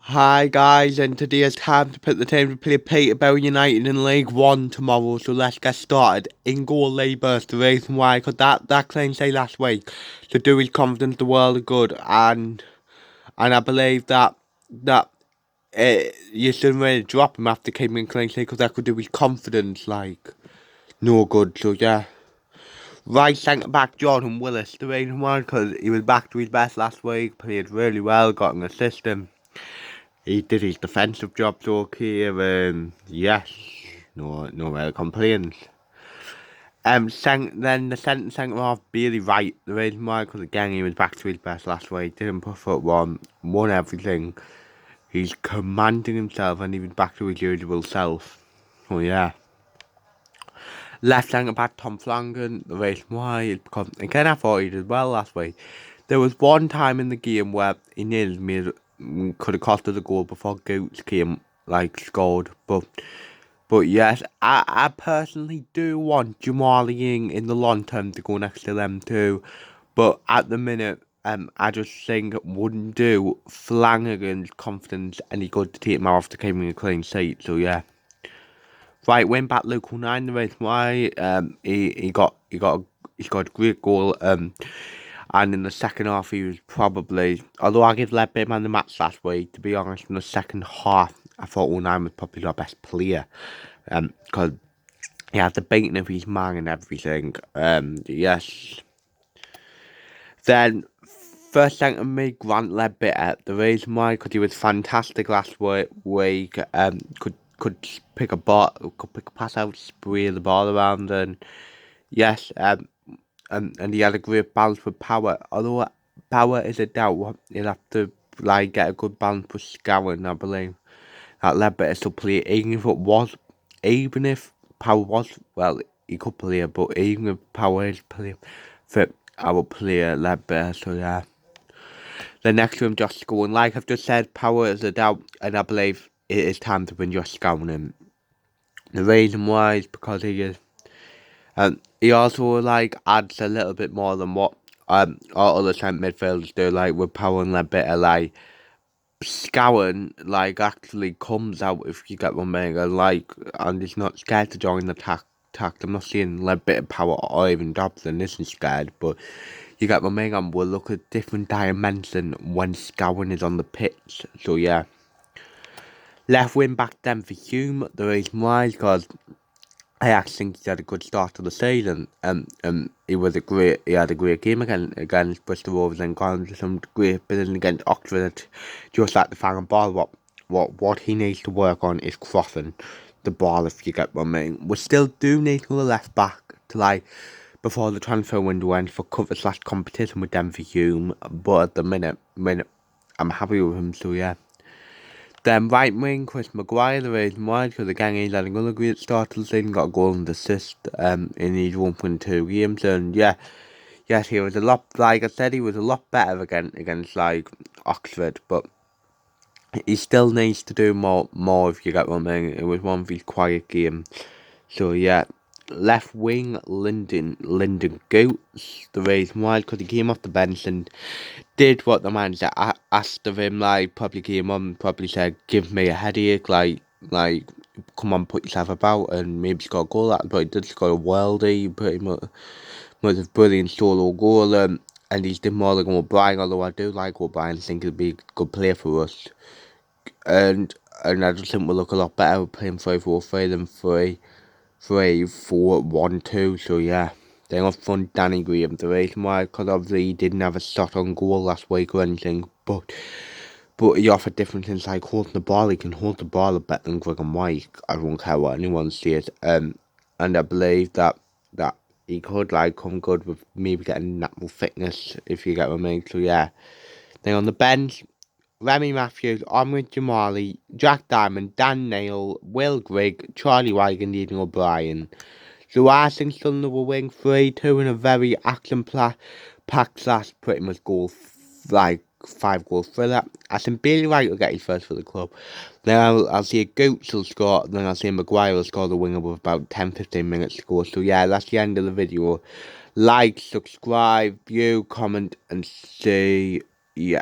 Hi guys, and today is time to put the team to play Peterborough United in League 1 tomorrow, so let's get started. In goal Labour's the reason why, because that claim say last week, to do his confidence the world of good, and I believe that you shouldn't really drop him after keeping clean say, because that could do his confidence like no good, so yeah. Right centre back Jordan Willis, the reason why, because he was back to his best last week, played really well, got an assist. He did his defensive jobs okay, yes, no real complaints. Then the centre half Bailey Wright, the reason why, because again he was back to his best last week, didn't put foot won everything. He's commanding himself and he was back to his usual self. Oh yeah. Left centre back Tom Flanagan, the reason why is because again I thought he did well last week. There was one time in the game where he nearly could have cost us a goal before Goots came scored, but yes, I personally do want Jamal Ying in the long term to go next to them too, but at the minute I just think it wouldn't do Flanagan's confidence any good to take him off to keeping a clean sheet. So yeah. Right, went back local 9 the reason why he scored a great goal and in the second half he was probably, although I give Ledbetter man the match last week, to be honest, in the second half I thought 09 was probably our best player because he had the beating of his man and everything. Yes. Then first centre mid Grant Ledbetter, the reason why, because he was fantastic last week, could pick a pass out, spray the ball around, and yes, and he had a great balance with Power. Although Power is a doubt, he'll have to get a good balance with Scowen, I believe. That Ledbetter still play, even if Power was, well, he could play, but even if Power is playing fit, I will play Ledbetter. So yeah. The next room, Josh Scowen. Like I've just said, Power is a doubt, and I believe it is time to bring Josh Scowen in. The reason why is because he is, he also adds a little bit more than what our other centre midfielders do, with Power and Ledbetter. Scowen actually comes out, if you get what I mean, and he's not scared to join the attack. I'm not saying Ledbetter, Power, or even Dobson isn't scared, but you get what I mean, and we'll look at different dimension when Scowen is on the pitch. So yeah. Left wing back then for Hume, the reason why is because I actually think he had a good start to the season. He had a great game against Bristol Rovers and gone to some great business against Oxford. Just like the final ball, what he needs to work on is crossing the ball, if you get what I mean. We still do need another left back to before the transfer window ends for cover / competition with them for Hume. But at the minute, I'm happy with him. So yeah. Then right wing, Chris Maguire, the reason why, because again he's had another great start to the season, got a goal and assist in his 1.2 games, and yeah, yes, he was a lot, like I said, he was a lot better against Oxford, but he still needs to do more if you get what I mean. It was one of his quiet games, so yeah. Left wing, Lyndon Goots, the reason why, because he came off the bench and did what the manager asked of him, probably came on, probably said, give me a headache, come on, put yourself about, and maybe score a goal, but he did score a worldie, pretty much was a brilliant solo goal, and he's did more than O'Brien, although I do like O'Brien, I think he'll be a good player for us, and I just think we'll look a lot better playing 3-4-3 than 3-4-1-2, so yeah. Then up front, Danny Graham, the reason why, because obviously he didn't have a shot on goal last week or anything, but he offered different things like holding the ball. He can hold the ball better than Graham White. I don't care what anyone says. And I believe that he could come good with maybe getting natural fitness, if you get what I mean. So yeah. Then on the bench, Remy Matthews, Omri Jamali, Jack Diamond, Dan Neil, Will Grigg, Charlie White and Aidan O'Brien. So I think Sunderland will win 3-2 in a very action-packed / pretty much goal, 5-goal thriller. I think Bailey Wright will get his first for the club. Then I'll see a Goots will score, then I'll see Maguire will score the winger with about 10-15 minutes to go. So yeah, that's the end of the video. Like, subscribe, view, comment, and see ya.